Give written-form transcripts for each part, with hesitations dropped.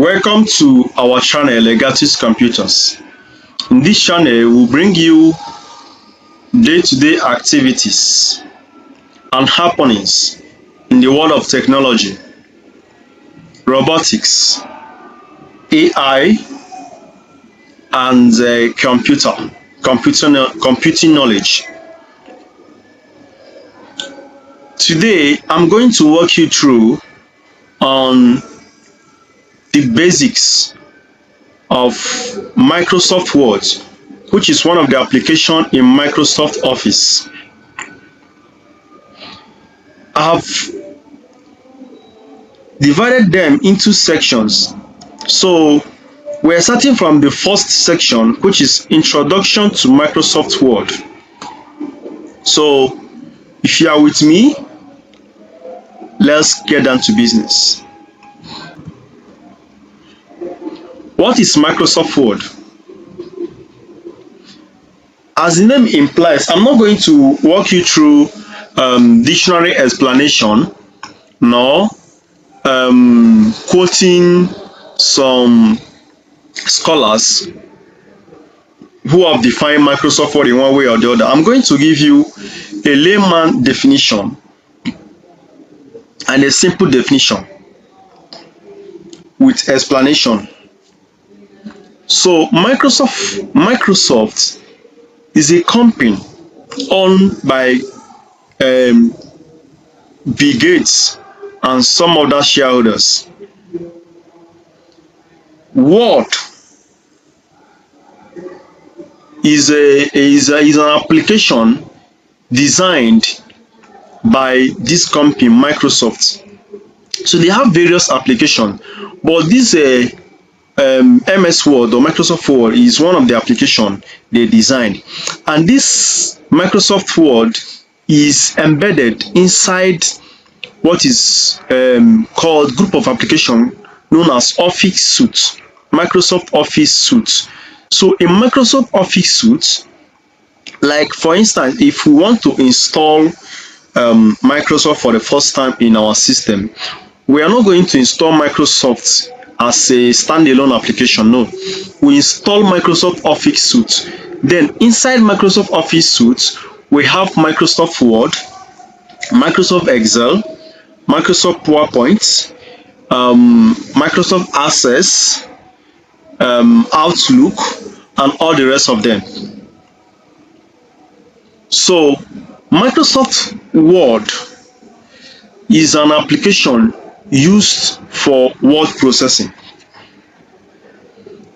Welcome to our channel Legatus Computers. In this channel, we'll bring you day-to-day activities and happenings in the world of technology, robotics, AI, and computing knowledge. Today, I'm going to walk you through on the basics of Microsoft Word, which is one of the applications in Microsoft Office. I have divided them into sections. So we're starting from the first section, which is Introduction to Microsoft Word. So if you are with me, let's get down to business. What is Microsoft Word? As the name implies, I'm not going to walk you through dictionary explanation nor quoting some scholars who have defined Microsoft Word in one way or the other. I'm going to give you a layman definition and a simple definition with explanation. So Microsoft is a company owned by Bill Gates and some other shareholders. Word is an application designed by this company, Microsoft. So they have various applications, but this MS Word or Microsoft Word is one of the applications they designed, and this Microsoft Word is embedded inside what is called group of application known as Office Suite, Microsoft Office Suite. So in Microsoft Office Suite, like for instance, if we want to install Microsoft for the first time in our system, we are not going to install Microsoft as a standalone application. No, we install Microsoft Office Suite. Then inside Microsoft Office Suite, we have Microsoft Word, Microsoft Excel, Microsoft PowerPoint, Microsoft Access, Outlook, and all the rest of them. So Microsoft Word is an application used for word processing.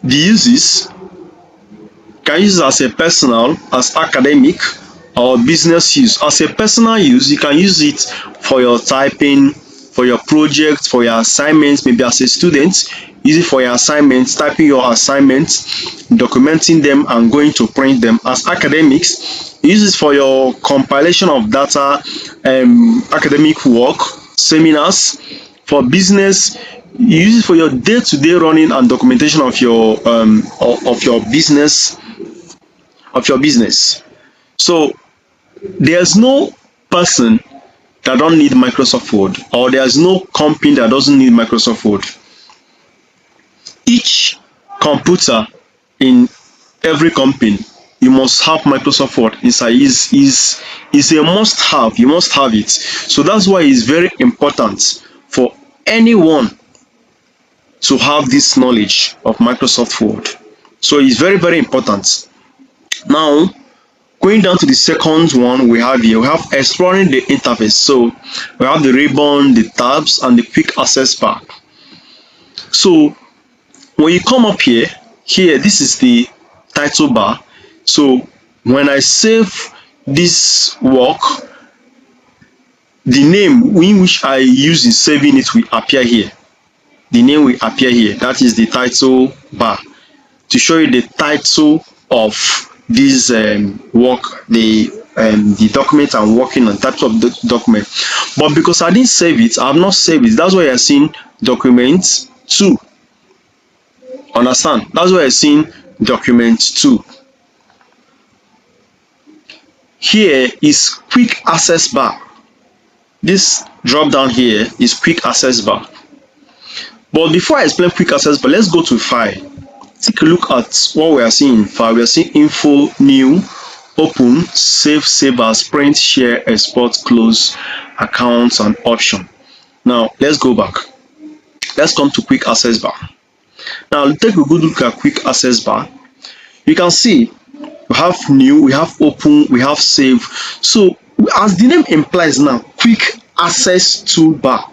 The uses can use it as a personal, as academic, or business use. As a personal use, you can use it for your typing, for your projects, for your assignments. Maybe as a student, use it for your assignments, typing your assignments, documenting them, and going to print them. As academics, use it for your compilation of data, academic work, seminars. For business, you use it for your day-to-day running and documentation of your business. So there's no person that don't need Microsoft Word, or there's no company that doesn't need Microsoft Word. Each computer in every company, you must have Microsoft Word inside. Is a must-have. You must have it. So that's why it's very important for anyone to have this knowledge of Microsoft Word. So it's very, very important. Now, going down to the second one we have here, we have exploring the interface. So we have the ribbon, the tabs, and the quick access bar. So when you come up here, this is the title bar. So when I save this work, the name in which I use in saving it will appear here. The name will appear here. That is the title bar to show you the title of this work, the document I'm working on, type of the document. But because I didn't save it, I have not saved it. That's why you're seeing document 2. Understand? That's why you're seeing document 2. Here is quick access bar. This drop down here is quick access bar. But before I explain quick access bar, let's go to file. Take a look at what we are seeing in file. We are seeing info, new, open, save as, print, share, export, close, accounts, and option. Now let's go back. Let's come to quick access bar. Now take a good look at quick access bar. You can see we have new, we have open, we have save. So as the name implies now, quick access toolbar.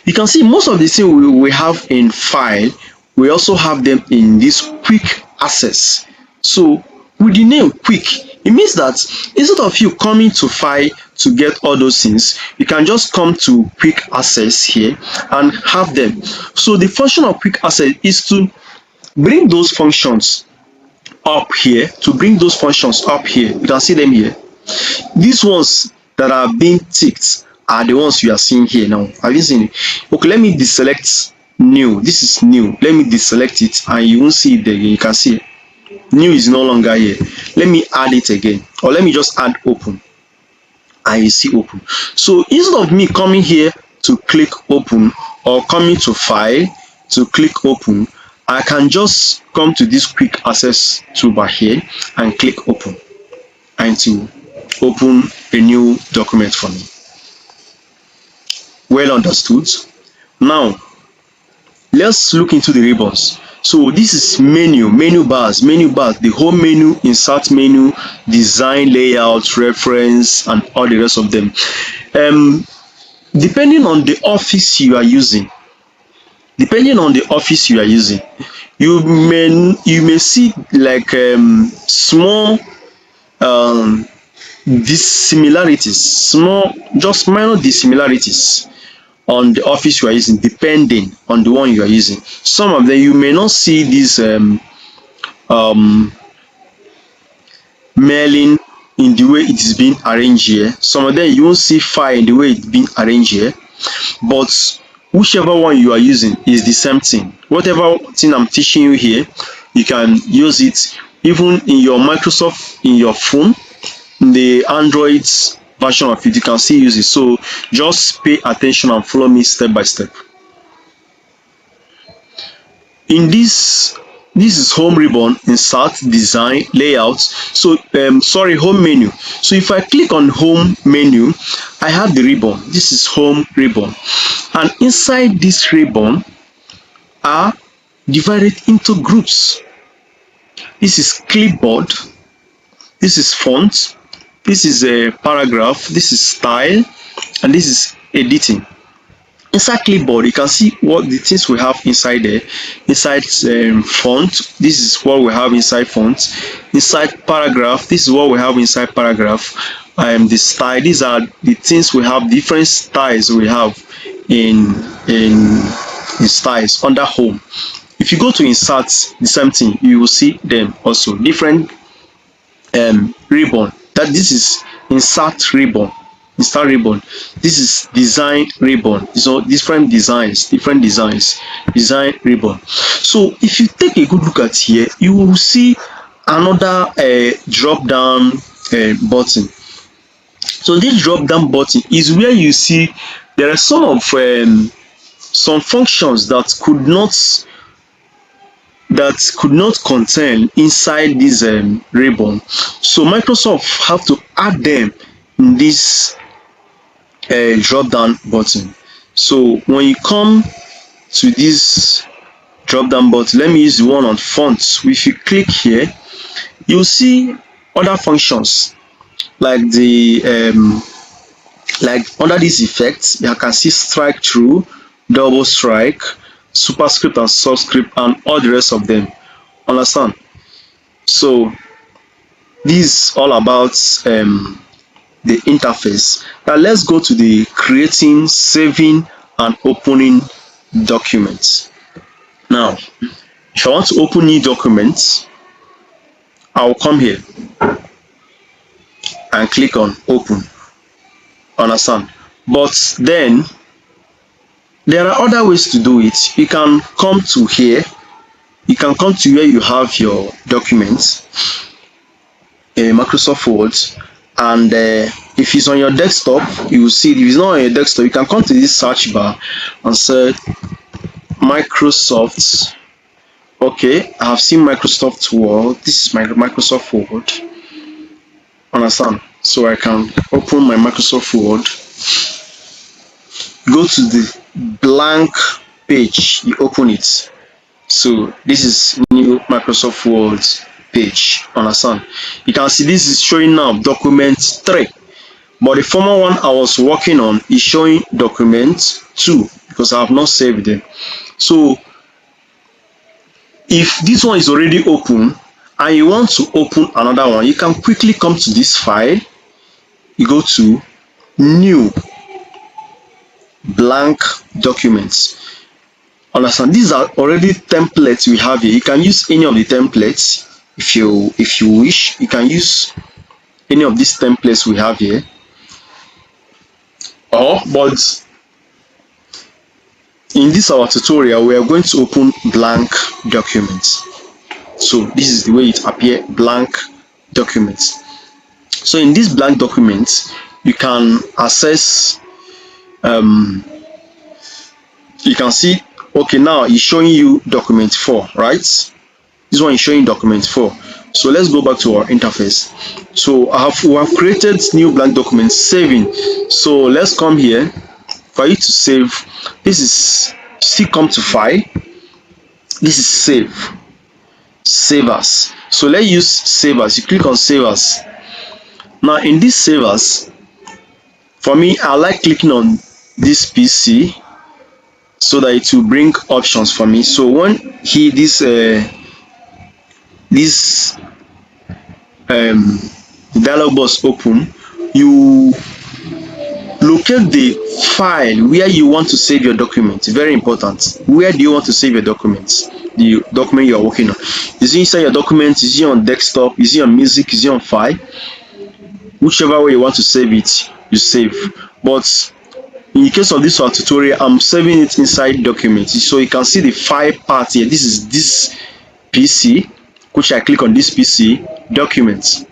You can see most of the things we have in file, we also have them in this quick access. So with the name quick, it means that instead of you coming to file to get all those things, you can just come to quick access here and have them. So the function of quick access is to bring those functions up here, you can see them here. These ones that are being ticked are the ones you are seeing here now. Have you seen it? Okay, let me deselect new. This is new. Let me deselect it and you won't see it again. You can see new is no longer here. Let me add it again, or let me just add open and you see open. So instead of me coming here to click open or coming to file to click open, I can just come to this quick access toolbar here and click open and to open a new document for me. Well understood. Now let's look into the ribbons. So this is menu bars, the home menu, insert menu, design, layout, reference, and all the rest of them. Depending on the office you are using, you may see like small dissimilarities, just minor dissimilarities on the office you are using, depending on the one you are using. Some of them you may not see this mailing in the way it is being arranged here. Some of them you won't see file in the way it's being arranged here, but whichever one you are using is the same thing. Whatever thing I'm teaching you here, you can use it even in your Microsoft, in your phone, in the Android version of it, you can still use it. So just pay attention and follow me step by step. In this is home ribbon, insert, design, layout. So home menu. So if I click on home menu, I have the ribbon. This is home ribbon, and inside this ribbon are divided into groups. This is clipboard, this is font, this is a paragraph, this is style, and this is editing. Inside clipboard, you can see what the things we have inside there. Inside font, this is what we have inside font. Inside paragraph, this is what we have inside paragraph. The style, these are the things we have, different styles we have in styles under home. If you go to insert, the same thing, you will see them also different ribbon. That this is insert ribbon. This is design ribbon. So different designs, design ribbon. So if you take a good look at here, you will see another drop down button. So this drop down button is where you see there are some functions that could not contain inside this ribbon. So Microsoft have to add them in this drop down button. So when you come to this drop down button, let me use the one on fonts. If you click here, you'll see other functions like the like under this effect, you can see strike through, double strike, superscript and subscript, and all the rest of them. Understand? So this is all about the interface. Now let's go to the creating, saving, and opening documents. Now if I want to open new documents, I will come here and click on open. Understand? But then there are other ways to do it. You can come to here, you can come to where you have your documents, Microsoft Word, and If it's on your desktop, you will see it. If it's not on your desktop, you can come to this search bar and search Microsoft. Okay, I have seen Microsoft Word. This is my Microsoft Word. Understand? So I can open my Microsoft Word, go to the blank page, you open it. So this is new Microsoft Word page. Understand? You can see this is showing now document 3, but the former one I was working on is showing document 2 because I have not saved them. So if this one is already open and you want to open another one, you can quickly come to this file, you go to new blank documents. Understand? These are already templates we have here. You can use any of the templates if you wish. You can use any of these templates we have here, but in this our tutorial we are going to open blank documents. So this is the way it appears, blank documents. So in this blank documents you can access you can see, okay, now it's showing you document 4, right? This one is showing document 4. So let's go back to our interface. So we have created new blank document, saving. So let's come here. For you to save, this is still come to file. This is save as. So let's use save as. You click on save as. Now in this save as, for me, I like clicking on this PC so that it will bring options for me. So when this dialog box open, you locate the file where you want to save your document. Very important. Where do you want to save your documents? The document you are working on. Is it inside your document? Is it on desktop? Is it on music? Is it on file? Whichever way you want to save it, you save. But in the case of this tutorial, I'm saving it inside documents. So you can see the file part here. This is this PC, which I click on this PC, documents.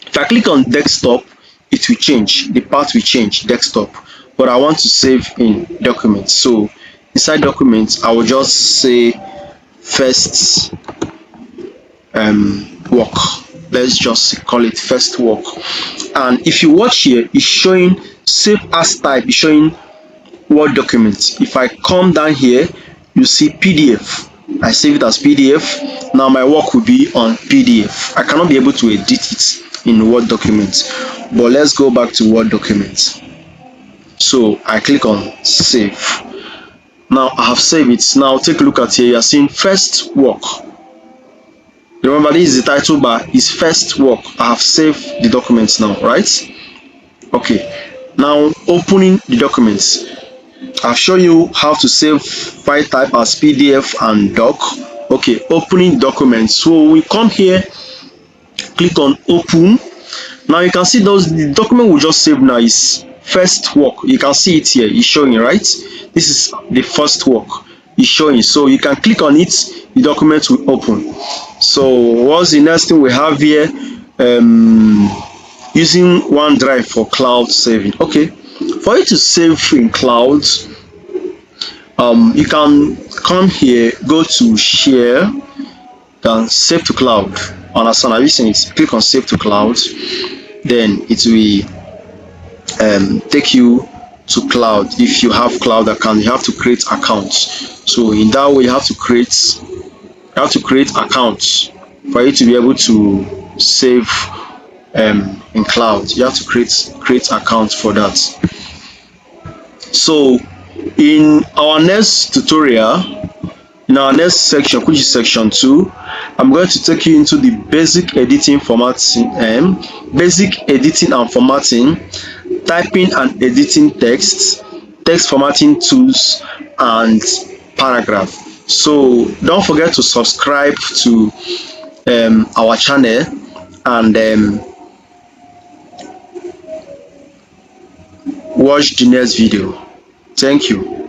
If I click on desktop, it will change. The part will change, desktop. But I want to save in documents. So inside documents, I will just say first work. Let's just call it first work. And if you watch here, it's showing save as type, is showing Word document. If I come down here, you see PDF. I save it as PDF. Now my work will be on PDF. I cannot be able to edit it in Word document. But let's go back to Word document. So I click on save. Now I have saved it. Now take a look at here. You are seeing first work. Remember, this is the title bar, is first work. I have saved the documents now, right? Okay. Now opening the documents. I've shown you how to save file type as PDF and doc. Okay, opening documents. So we come here, click on open. Now you can see the document we just saved now is first work. You can see it here, it's showing, right? This is the first work, it's showing. So you can click on it, the document will open. So what's the next thing we have here? Using OneDrive for cloud saving. Okay, for you to save in cloud, you can come here, go to share, then save to cloud. Understand? Have you seen it? Click on save to cloud, then it will take you to cloud. If you have cloud account, you have to create accounts. So in that way, you have to create accounts for you to be able to save in cloud. You have to create accounts for that. So in our next tutorial, in our next section, which is section 2, I'm going to take you into the basic editing formatting, basic editing and formatting, typing and editing text formatting tools, and paragraph. So don't forget to subscribe to our channel and watch the next video. Thank you.